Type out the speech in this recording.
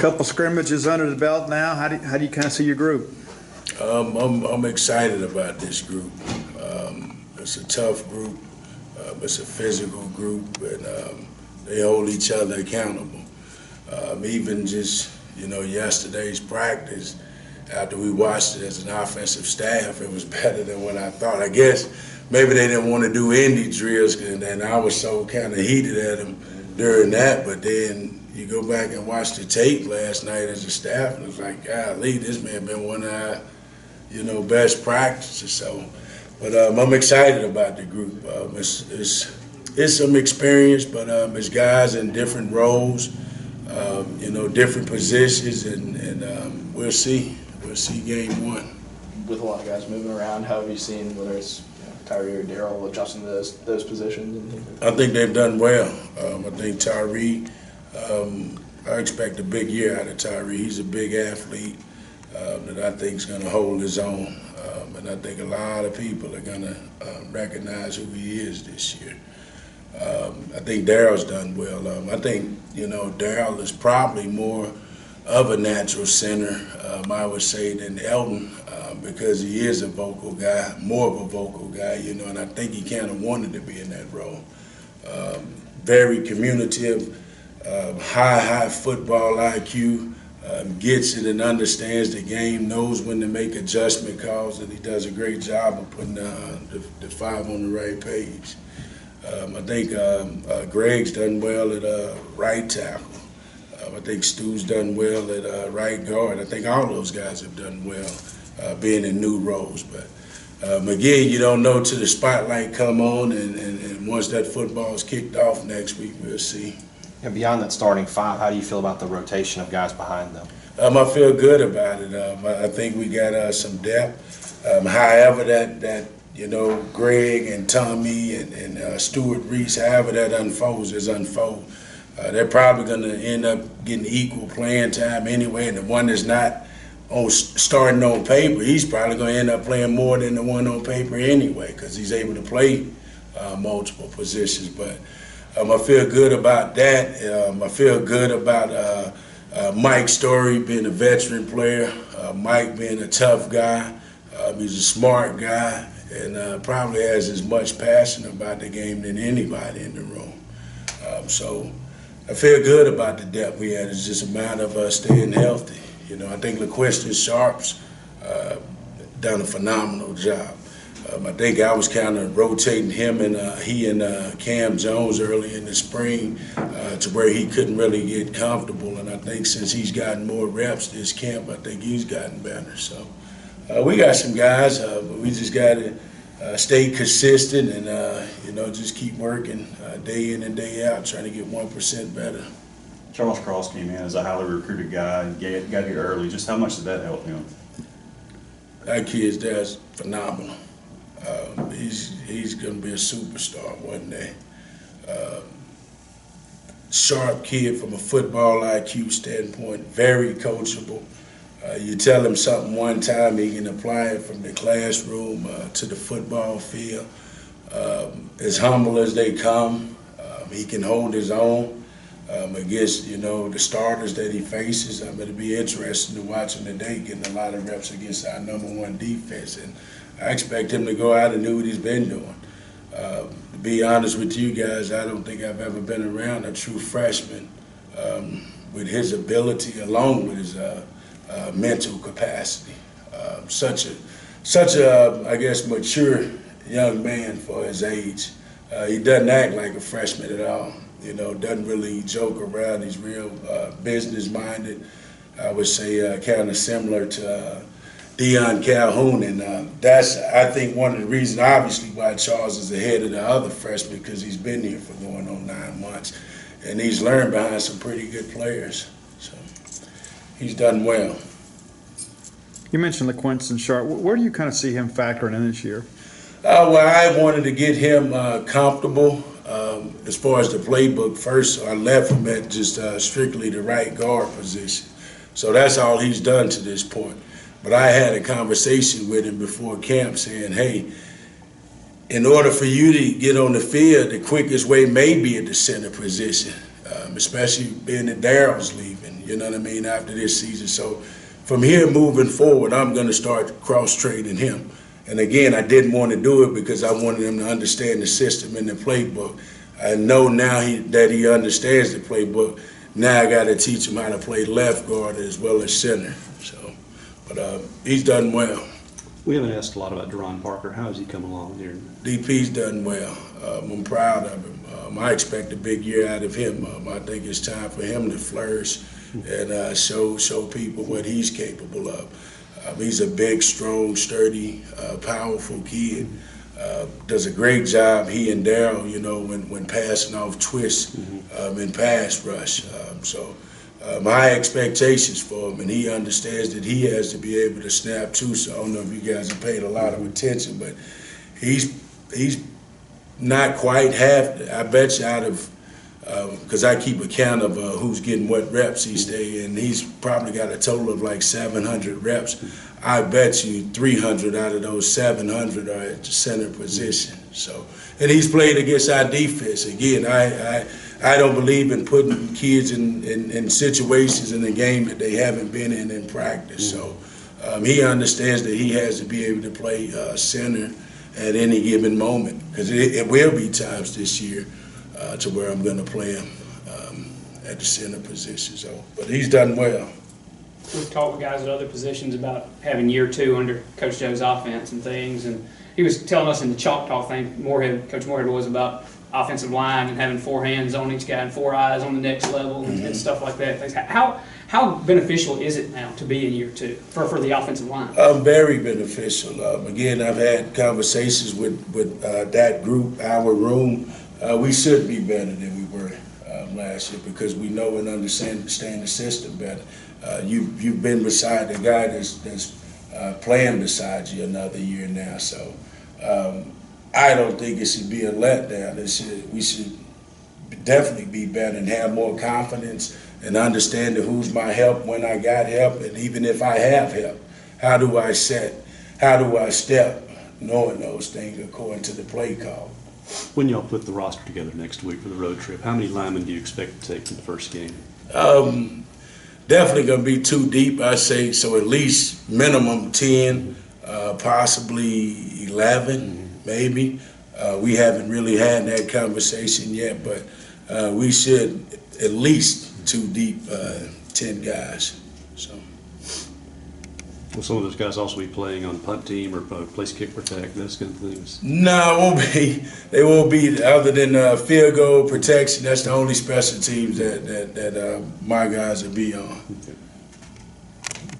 Couple scrimmages under the belt now. How do you kind of see your group? I'm excited about this group. It's a tough group. It's a physical group, and they hold each other accountable. Even just yesterday's practice, after we watched it as an offensive staff, it was better than what I thought. I guess maybe they didn't want to do Indy drills, and I was so kind of heated at them during that. But then you go back and watch the tape last night as a staff, and it's like, golly, this may have been one of our, best practices. So, but I'm excited about the group. It's some experience, but it's guys in different roles, different positions, and we'll see. We'll see game one. With a lot of guys moving around, how have you seen whether it's Tyree or Darryl adjusting to those positions and things like that? I think they've done well. I think Tyree, I expect a big year out of Tyree. He's a big athlete that I think is going to hold his own. And I think a lot of people are going to recognize who he is this year. I think Darryl's done well. I think, Darryl is probably more of a natural center, I would say, than Elton, because he is a vocal guy, more of a vocal guy, and I think he kind of wanted to be in that role. Very communicative, high football IQ, gets it and understands the game, knows when to make adjustment calls, and he does a great job of putting the five on the right page. I think Greg's done well at right tackle. I think Stu's done well at right guard. I think all those guys have done well being in new roles. But again, you don't know till the spotlight come on, and once that football is kicked off next week, we'll see. And beyond that starting five, how do you feel about the rotation of guys behind them? I feel good about it. I think we got some depth. However that Greg and Tommy and Stuart Reese, however that unfolds is unfold. They're probably going to end up getting equal playing time anyway, and the one that's not starting on paper, he's probably going to end up playing more than the one on paper anyway, because he's able to play multiple positions. But I feel good about that. I feel good about Mike Story being a veteran player, Mike being a tough guy. He's a smart guy, and probably has as much passion about the game than anybody in the room. So I feel good about the depth we had. It's just a matter of us staying healthy. I think LaQuiston Sharp's done a phenomenal job. I think I was kind of rotating him and he and Cam Jones early in the spring to where he couldn't really get comfortable. And I think since he's gotten more reps this camp, I think he's gotten better. So we got some guys, but we just got to stay consistent and just keep working day in and day out, trying to get 1% better. Charles Cross came in as a highly recruited guy and got here early. Just how much did that help him? That kid's that's phenomenal. He's going to be a superstar one day. Sharp kid from a football IQ standpoint, very coachable. You tell him something one time, he can apply it from the classroom to the football field. As humble as they come, he can hold his own against the starters that he faces. It'll be interesting to watch him today, getting a lot of reps against our #1 defense, and I expect him to go out and do what he's been doing. To be honest with you guys, I don't think I've ever been around a true freshman with his ability, along with his mental capacity. Such a, I guess, mature young man for his age. He doesn't act like a freshman at all. Doesn't really joke around. He's real business-minded. I would say kind of similar to Deion Calhoun, and that's, I think, one of the reasons, obviously, why Charles is ahead of the other freshmen, because he's been here for going on 9 months, and he's learned behind some pretty good players. So he's done well. You mentioned LaQuiston Sharp. Where do you kind of see him factoring in this year? Well, I wanted to get him comfortable as far as the playbook first, so I left him at just strictly the right guard position. So that's all he's done to this point. But I had a conversation with him before camp saying, hey, in order for you to get on the field, the quickest way may be at the center position. especially being that Daryl's leaving, you know what I mean, after this season. So from here moving forward, I'm going to start cross-training him. And again, I didn't want to do it because I wanted him to understand the system and the playbook. I know now that he understands the playbook. Now I got to teach him how to play left guard as well as center. So, but he's done well. We haven't asked a lot about Deron Parker. How has he come along here? DP's done well. I'm proud of him. I expect a big year out of him. I think it's time for him to flourish and show people what he's capable of. He's a big, strong, sturdy, powerful kid. Does a great job, he and Daryl, you know, when passing off twists in pass rush. My expectations for him, and he understands that he has to be able to snap too. So I don't know if you guys have paid a lot of attention, but he's not quite half. I bet you out of because I keep account of who's getting what reps each day, and he's probably got a total of like 700 reps. I bet you 300 out of those 700 are at the center position. So, and he's played against our defense. Again, I don't believe in putting kids in situations in the game that they haven't been in practice. So he understands that he has to be able to play center at any given moment, because it will be times this year to where I'm going to play him at the center position. So, but he's done well. We've talked with guys at other positions about having year 2 under Coach Joe's offense and things, and he was telling us in the chalk talk thing, Coach Moorhead was about offensive line and having 4 hands on each guy and 4 eyes on the next level and stuff like that. How beneficial is it now to be in year 2 for the offensive line? Very beneficial. Again, I've had conversations with that group, our room. We should be better than we were last year because we know and understand the system better. You've been beside the guy that's playing beside you another year now, so I don't think it should be a letdown. We should definitely be better and have more confidence and understand who's my help when I got help, and even if I have help, how do I step, knowing those things according to the play call. When y'all put the roster together next week for the road trip, how many linemen do you expect to take in the first game? Definitely going to be 2 deep, I say, so at least minimum 10, possibly 11, maybe. We haven't really had that conversation yet, but we should at least 2 deep, 10 guys. So. Will some of those guys also be playing on punt team or place kick protect, those kind of things? No, it won't be. They won't be other than field goal protection. That's the only special teams that my guys will be on. Okay.